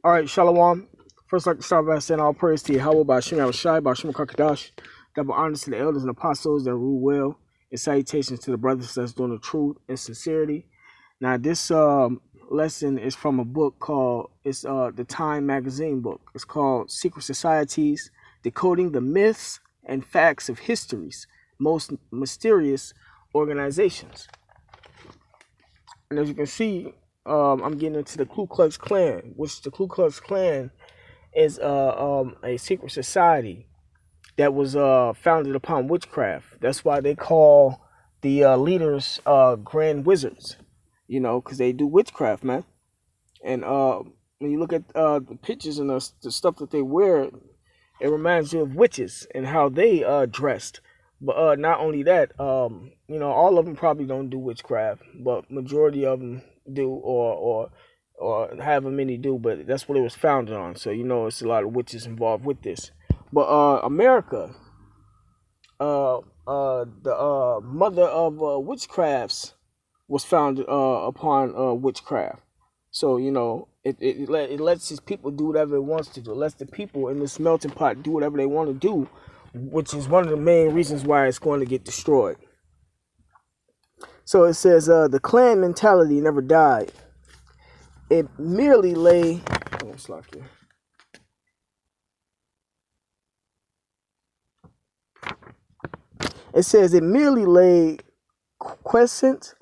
All right, Shalom. First, I'd like to start by saying all praise to Yahweh by Shem Shai, by Shem Kakadash. Double honors to the elders and apostles that rule well, and salutations to the brothers that's doing the truth and sincerity. Now, this lesson is from a book called the Time magazine book. It's called Secret Societies: Decoding the Myths and Facts of History's Most Mysterious Organizations. And as you can see, I'm getting into the Ku Klux Klan, which the Ku Klux Klan is a secret society that was founded upon witchcraft. That's why they call the leaders Grand Wizards, because they do witchcraft, man. And when you look at the pictures and the stuff that they wear, it reminds you of witches and how they dressed. But not only that, all of them probably don't do witchcraft, but majority of them do, or however many do. But that's what it was founded on. So it's a lot of witches involved with this. But America, the mother of witchcrafts, was founded upon witchcraft. So it lets these people do whatever it wants to do. It lets the people in this melting pot do whatever they want to do, which is one of the main reasons why it's going to get destroyed. So it says the Klan mentality never died. It merely lay. It says it merely lay quiescent,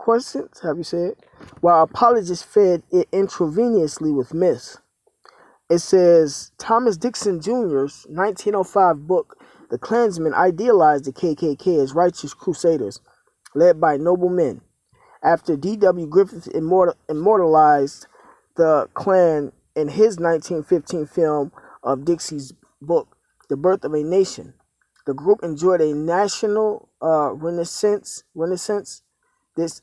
have you said, while apologists fed it intravenously with myths. It says Thomas Dixon Jr.'s 1905 book, The Klansmen, idealized the KKK as righteous crusaders led by noble men. After D.W. Griffith immortalized the Klan in his 1915 film of Dixie's book, The Birth of a Nation, the group enjoyed a national renaissance this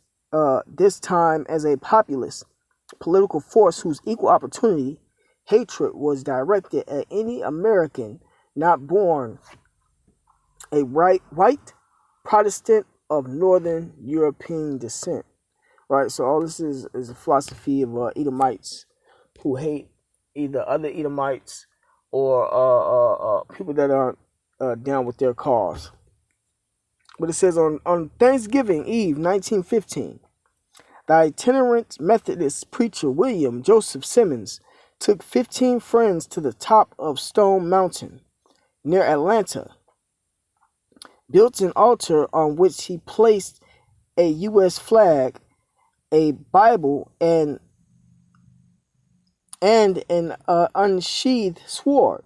time as a populist political force whose equal opportunity hatred was directed at any American not born a white Protestant of Northern European descent. Right, so all this is a philosophy of Edomites who hate either other Edomites or people that aren't down with their cause. But it says on Thanksgiving Eve, 1915, the itinerant Methodist preacher William Joseph Simmons took 15 friends to the top of Stone Mountain near Atlanta, built an altar on which he placed a U.S. flag, a Bible, and an unsheathed sword,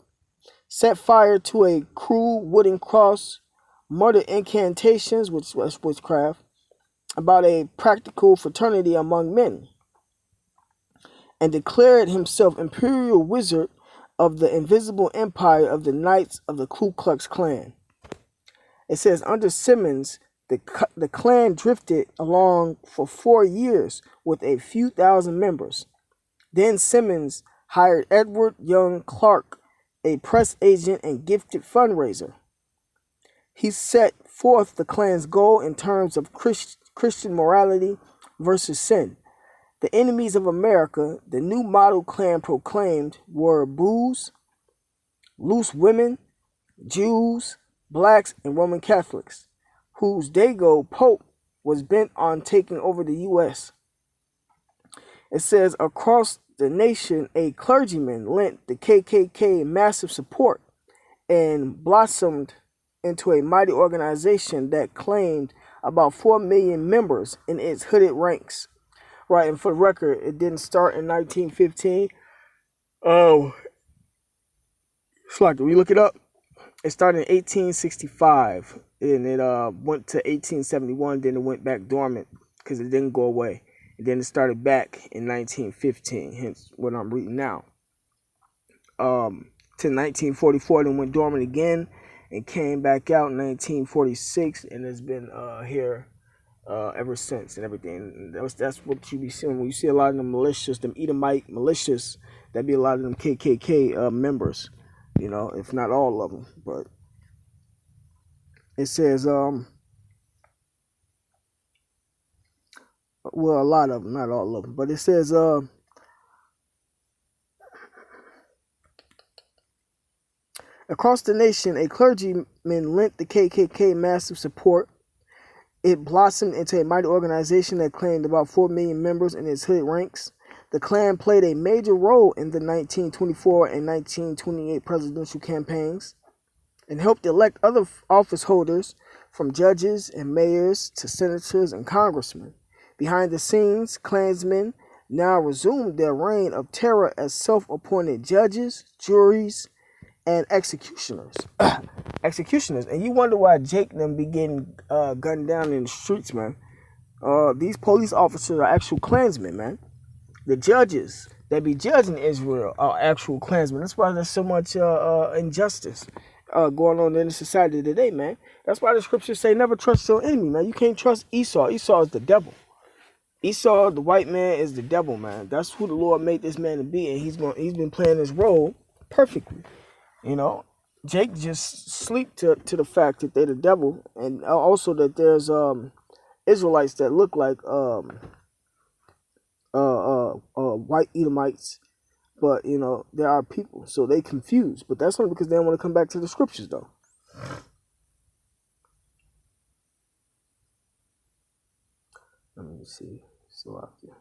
set fire to a crude wooden cross, muttered incantations, which was witchcraft, about a practical fraternity among men, and declared himself imperial wizard of the invisible empire of the Knights of the Ku Klux Klan. It says under Simmons, the Klan drifted along for 4 years with a few thousand members. Then Simmons hired Edward Young Clark, a press agent and gifted fundraiser. He set forth the Klan's goal in terms of Christian morality versus sin. The enemies of America, the new model Klan proclaimed, were booze, loose women, Jews, blacks, and Roman Catholics, whose Dago Pope was bent on taking over the U.S. It says across the nation, a clergyman lent the KKK massive support and blossomed into a mighty organization that claimed about 4 million members in its hooded ranks. Right, and for the record, it didn't start in 1915. Oh, it's like, we look it up. It started in 1865, and it went to 1871, then it went back dormant because it didn't go away. And then it started back in 1915, hence what I'm reading now. To 1944, then went dormant again and came back out in 1946, and it's been here ever since and everything. That's what you be seeing when you see a lot of them militias, them Edomite militias. That be a lot of them KKK members, if not all of them. But it says, well, a lot of them, not all of them. But it says, Across the nation, a clergyman lent the KKK massive support. It blossomed into a mighty organization that claimed about 4 million members in its hood ranks. The Klan played a major role in the 1924 and 1928 presidential campaigns and helped elect other office holders, from judges and mayors to senators and congressmen. Behind the scenes, Klansmen now resumed their reign of terror as self-appointed judges, juries, and executioners. Executioners. And you wonder why Jake and them be getting gunned down in the streets, man. These police officers are actual Klansmen, man. The judges that be judging Israel are actual Klansmen. That's why there's so much injustice going on in the society today, man. That's why the scriptures say never trust your enemy, man. You can't trust Esau. Esau is the devil. Esau, the white man, is the devil, man. That's who the Lord made this man to be, and he's been playing his role perfectly. You know, Jake just sleep to the fact that they're the devil, and also that there's Israelites that look like white Edomites, but you know there are people, so they confused. But that's only because they don't want to come back to the scriptures, though. Let me see. So out there.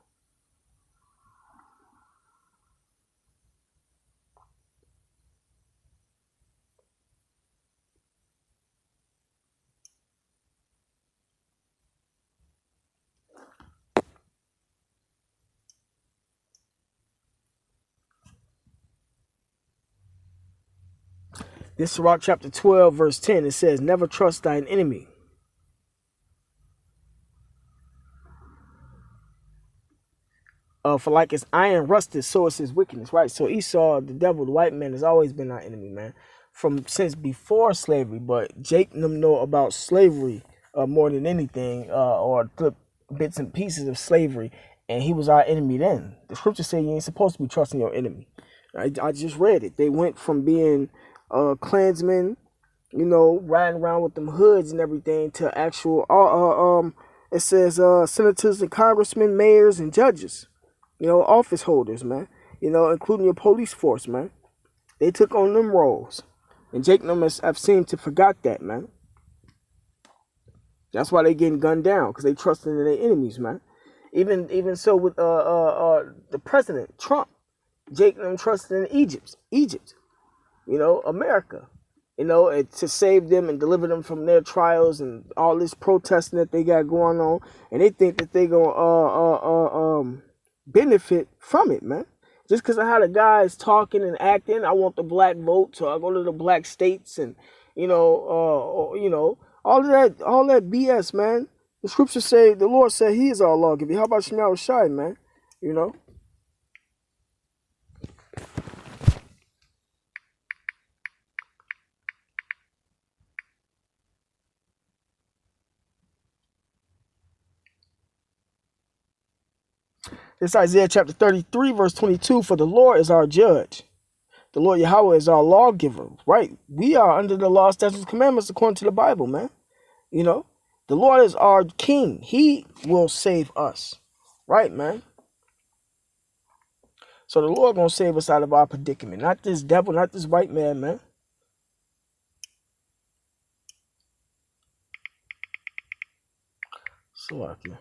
This Sirach chapter 12, verse 10, it says, never trust thine enemy. For like as iron rusted, so is his wickedness, right? So Esau, the devil, the white man, has always been our enemy, man. Since before slavery, but Jake and them know about slavery more than anything, or the bits and pieces of slavery, and he was our enemy then. The scriptures say you ain't supposed to be trusting your enemy. I just read it. They went from being Klansmen, you know, riding around with them hoods and everything, to actual, it says senators and congressmen, mayors and judges, you know, office holders, man, you know, including your police force, man. They took on them roles. And Jake and them have seemed to forgot that, man. That's why they getting gunned down, because they trusting in their enemies, man. Even so with the president, Trump, Jake and them trusting in Egypt, you know, America, you know, to save them and deliver them from their trials and all this protesting that they got going on, and they think that they gonna benefit from it, man. Just because of how the guys talking and acting, I want the black vote, so I go to the black states, and you know, all that BS, man. The scriptures say, the Lord said He is our lawgiver. How about Shema Shai, man? You know. It's Isaiah chapter 33, verse 22. For the Lord is our judge. The Lord Yahweh is our lawgiver, right? We are under the law, statutes, and commandments according to the Bible, man. You know, the Lord is our king. He will save us, right, man? So the Lord gonna save us out of our predicament. Not this devil, not this white man, man. So I can.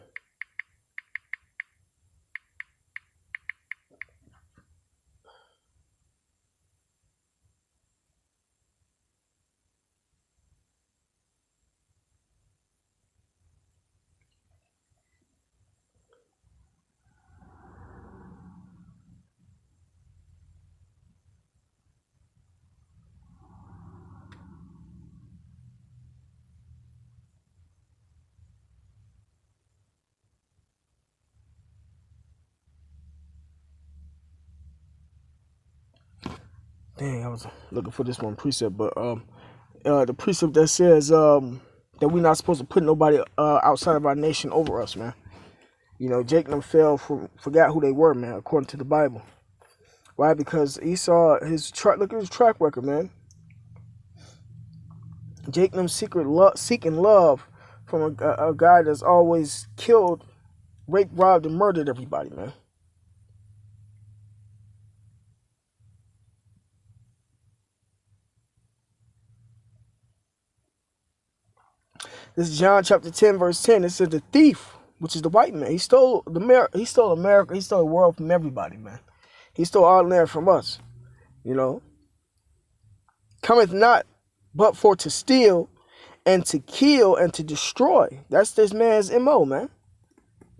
Dang, I was looking for this one precept, but the precept that says that we're not supposed to put nobody outside of our nation over us, man. You know, Jake and them forgot who they were, man, according to the Bible. Why? Because Esau, look at his track record, man. Jake and them seeking love from a guy that's always killed, raped, robbed, and murdered everybody, man. This is John chapter 10, verse 10. It says the thief, which is the white man, he stole America, he stole the world from everybody, man. He stole our land from us, you know. Cometh not but for to steal and to kill and to destroy. That's this man's MO, man.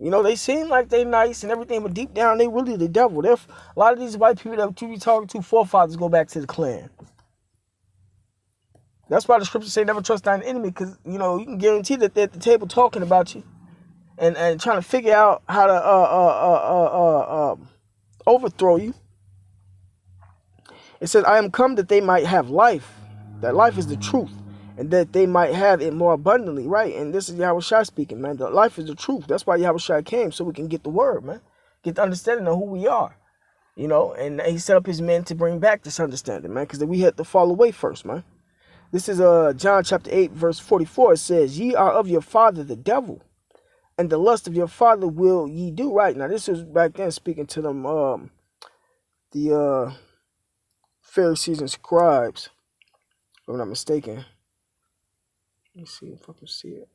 You know, they seem like they nice and everything, but deep down, they really the devil. A lot of these white people that you be talking to, forefathers go back to the Klan. That's why the scriptures say never trust thine enemy, because, you know, you can guarantee that they're at the table talking about you and trying to figure out how to overthrow you. It says, I am come that they might have life. That life is the truth. And that they might have it more abundantly, right? And this is Yahushua speaking, man. The life is the truth. That's why Yahushua came, so we can get the word, man. Get the understanding of who we are, you know. And he set up his men to bring back this understanding, man, because we had to fall away first, man. This is John chapter 8, verse 44. It says, ye are of your father, the devil, and the lust of your father will ye do. Right, now this is back then speaking to them, the Pharisees and scribes, if I'm not mistaken. Let me see if I can see it.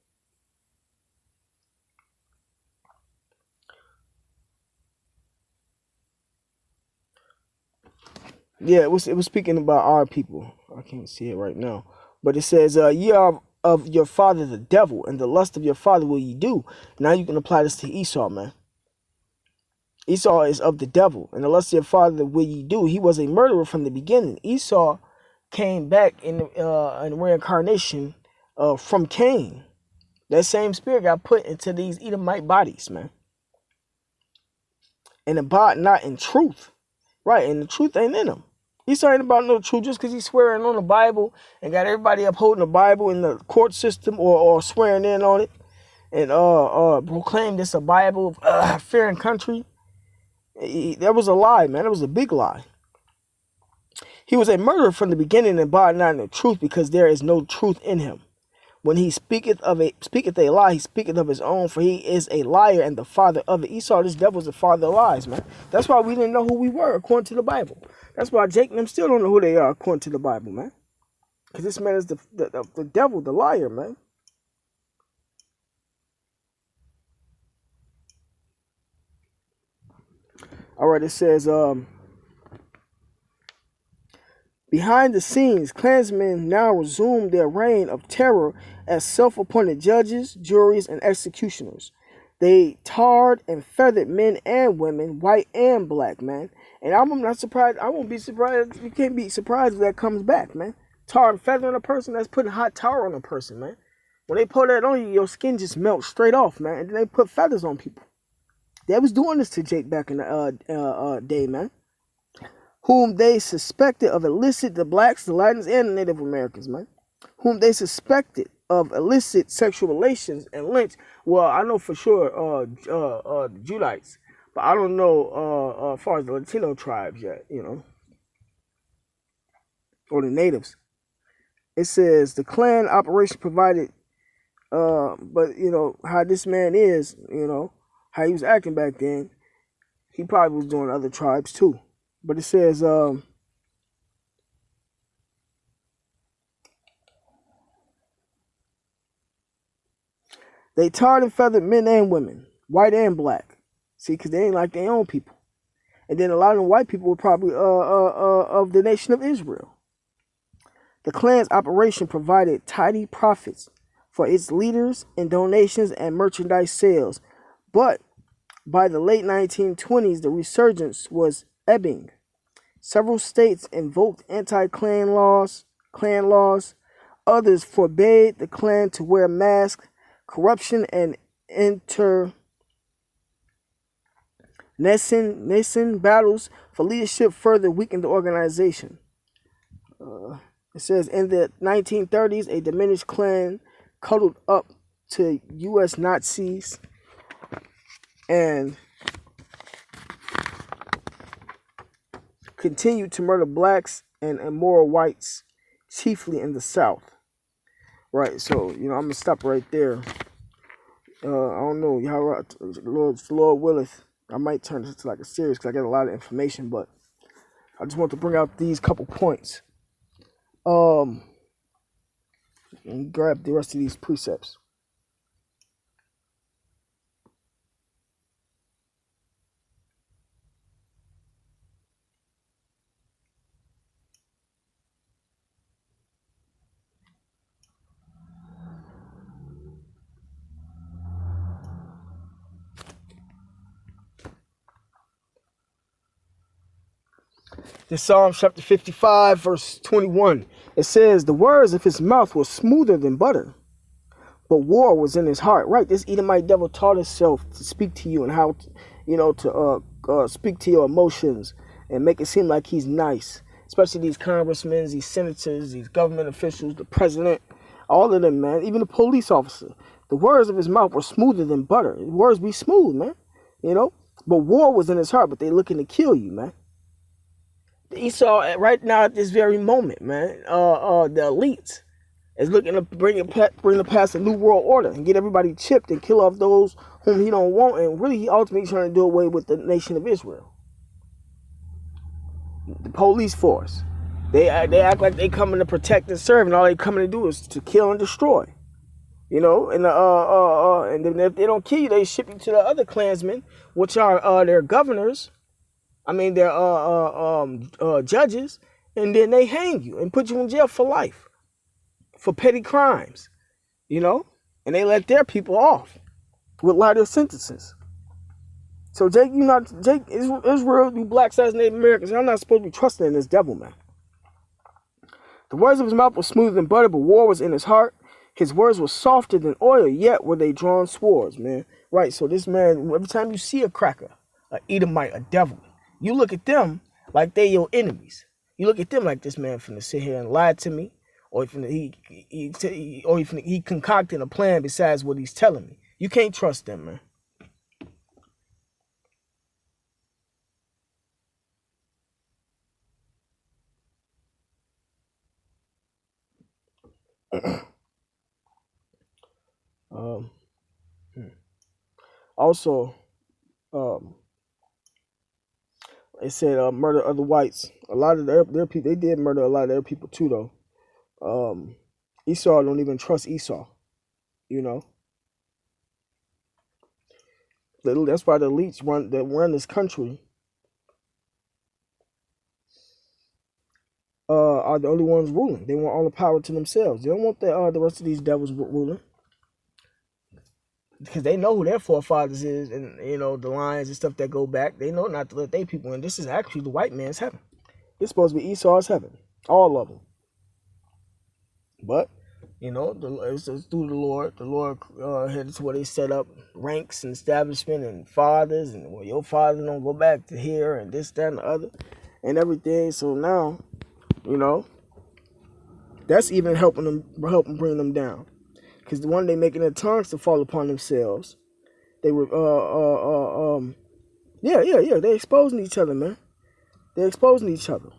Yeah, it was speaking about our people. I can't see it right now. But it says, ye are of your father the devil, and the lust of your father will ye do. Now you can apply this to Esau, man. Esau is of the devil, and the lust of your father will ye do. He was a murderer from the beginning. Esau came back in reincarnation from Cain. That same spirit got put into these Edomite bodies, man. And abide not in truth. Right, and the truth ain't in him. Esau ain't about no truth just because he's swearing on the Bible and got everybody upholding the Bible in the court system or swearing in on it and proclaim this a Bible of fear and country. That was a lie, man. It was a big lie. He was a murderer from the beginning and abide not in the truth, because there is no truth in him. When he speaketh a lie, he speaketh of his own, for he is a liar and the father of it. Esau, this devil, is the father of lies, man. That's why we didn't know who we were according to the Bible. That's why Jake and them still don't know who they are according to the Bible, man. Because this man is the devil, the liar, man. All right, it says, behind the scenes, Klansmen now resume their reign of terror as self-appointed judges, juries, and executioners. They tarred and feathered men and women, white and black, man. And I'm not surprised. I won't be surprised. You can't be surprised if that comes back, man. Tar and feathering a person, that's putting hot tar on a person, man. When they pour that on you, your skin just melts straight off, man. And then they put feathers on people. They was doing this to Jake back in the day, man. Whom they suspected of illicit, the blacks, the Latins, and the Native Americans, man. Whom they suspected of illicit sexual relations and lynch. Well, I know for sure the Judites, but I don't know as far as the Latino tribes yet, you know, or the natives. It says the Klan operation provided, but you know how this man is, you know how he was acting back then. He probably was doing other tribes too. But it says, they tarred and feathered men and women, white and black. See, because they ain't like their own people. And then a lot of the white people were probably of the nation of Israel. The Klan's operation provided tidy profits for its leaders in donations and merchandise sales. But by the late 1920s, the resurgence was ebbing. Several states invoked anti-Klan laws. Others forbade the Klan to wear masks. Corruption and internecine battles for leadership further weakened the organization. It says in the 1930s, a diminished Klan cuddled up to U.S. Nazis and continued to murder blacks and immoral whites, chiefly in the South. Right, so, you know, I'm going to stop right there. I don't know, Lord willeth, I might turn this into like a series because I got a lot of information, but I just want to bring out these couple points. And grab the rest of these precepts. The Psalm chapter 55, verse 21. It says, the words of his mouth were smoother than butter, but war was in his heart. Right, this Edomite devil taught himself to speak to you and how, to speak to your emotions and make it seem like he's nice. Especially these congressmen, these senators, these government officials, the president, all of them, man. Even the police officer. The words of his mouth were smoother than butter. His words be smooth, man. But war was in his heart, but they looking to kill you, man. Esau, right now at this very moment, man, the elites is looking to bring past a new world order and get everybody chipped and kill off those whom he don't want. And really, he ultimately trying to do away with the nation of Israel. The police force, they act like they coming to protect and serve, and all they coming to do is to kill and destroy. And then if they don't kill you, they ship you to the other Klansmen, which are their governors. Their judges, and then they hang you and put you in jail for life for petty crimes, and they let their people off with lighter sentences. So Israel, you black Native Americans, y'all not supposed to be trusting in this devil, man. The words of his mouth were smoother than butter, but war was in his heart. His words were softer than oil, yet were they drawn swords, man. Right, so this man, every time you see a cracker, a Edomite, a devil, you look at them like they your enemies. You look at them like, this man finna sit here and lie to me, or he concocting a plan besides what he's telling me. You can't trust them, man. Also, they said murder other whites. A lot of their people, they did murder a lot of their people too, though. Esau don't even trust Esau, That's why the elites run this country are the only ones ruling. They want all the power to themselves. They don't want the rest of these devils ruling, because they know who their forefathers is, and the lines and stuff that go back. They know not to let their people in. This is actually the white man's heaven. It's supposed to be Esau's heaven, all of them. But it's through the Lord. The Lord headed to where they set up ranks and establishment and fathers, and your father don't go back to here and this, that, and the other, and everything. So now, that's even helping bring them down. Because the one they making their tongues to fall upon themselves, they were they're exposing each other, man. They're exposing each other.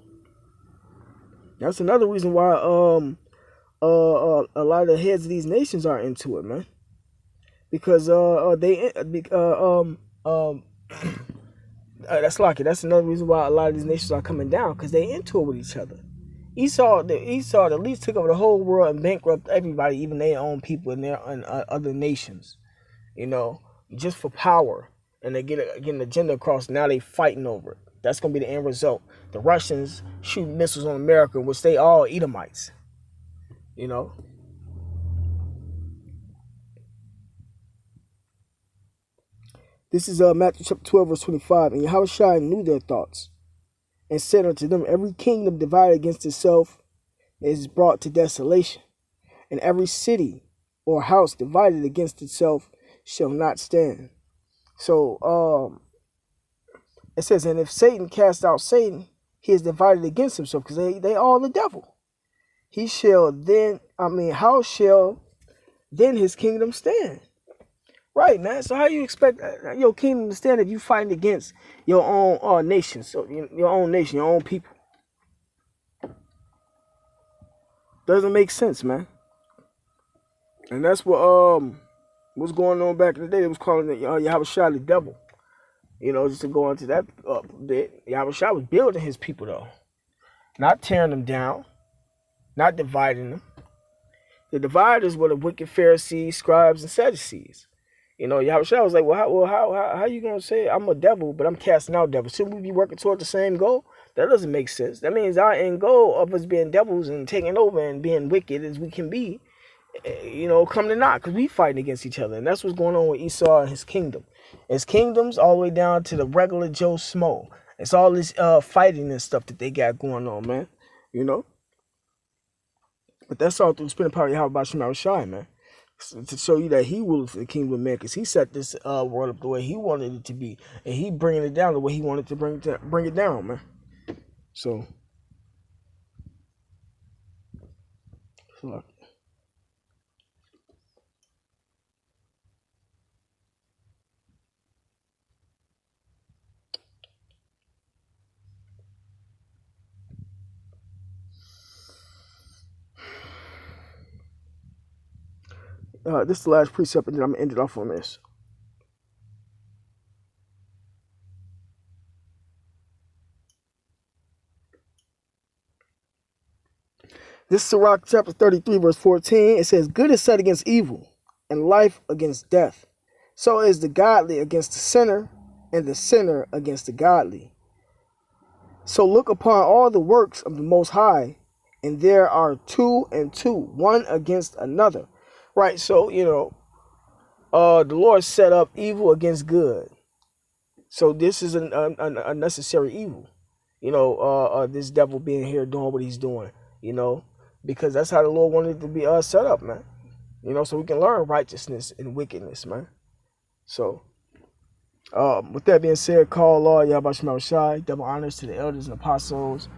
That's another reason why a lot of the heads of these nations are into it, man. Because that's lucky. That's another reason why a lot of these nations are coming down, because they into it with each other. Esau at least took over the whole world and bankrupt everybody, even their own people and other nations, just for power, and they get an agenda across. Now they fighting over it. That's gonna be the end result. The Russians shoot missiles on America, which they all Edomites, This is Matthew chapter 12, verse 25. And Yahushua knew their thoughts, and said unto them, every kingdom divided against itself is brought to desolation, and every city or house divided against itself shall not stand. So it says, and if Satan cast out Satan, he is divided against himself, because they all the devil. He shall then, how shall then his kingdom stand? Right, man. So how you expect your kingdom to stand if you fighting against your own nation, so your own nation, your own people? Doesn't make sense, man. And that's what was going on back in the day. They was calling it Yahushua the devil. Just to go into that bit. Yahushua was building his people, though, not tearing them down, not dividing them. The dividers were the wicked Pharisees, scribes, and Sadducees. Yahushua was like, well, how you gonna say I'm a devil, but I'm casting out devils? Shouldn't we be working toward the same goal? That doesn't make sense. That means our end goal of us being devils and taking over and being wicked as we can be, come to naught, because we fighting against each other. And that's what's going on with Esau and his kingdom. His kingdom's all the way down to the regular Joe Smo. It's all this fighting and stuff that they got going on, man. You know? But that's all through spending power Yahweh Bashim Shai, man. To show you that he rules the kingdom of man, because he set this world up the way he wanted it to be, and he bringing it down the way he wanted to bring it down, man. So this is the last precept, and then I'm gonna end it off on this. This is Sirach chapter 33, verse 14. It says, "Good is set against evil, and life against death. So is the godly against the sinner, and the sinner against the godly. So look upon all the works of the Most High, and there are two and two, one against another." Right, so, the Lord set up evil against good. So this is a necessary evil. This devil being here doing what he's doing, because that's how the Lord wanted it to be set up, man. So we can learn righteousness and wickedness, man. So, with that being said, call Lord Yahweh Shai, double honors to the elders and apostles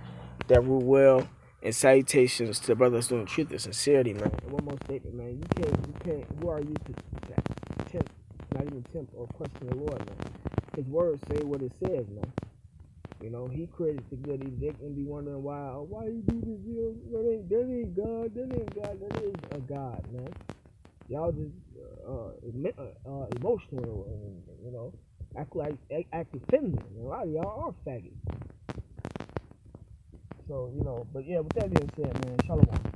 that rule well, and salutations to the brothers doing truth and sincerity, man. And one more statement, man. You can't, who are you to tempt, not even tempt or question the Lord, man? His words say what it says, man. He created the good. They can be wondering why you do this, that ain't God, that is a God, man. Y'all just emotional and act feminine. A lot of y'all are faggots. So, but yeah, with that being said, man, shalom.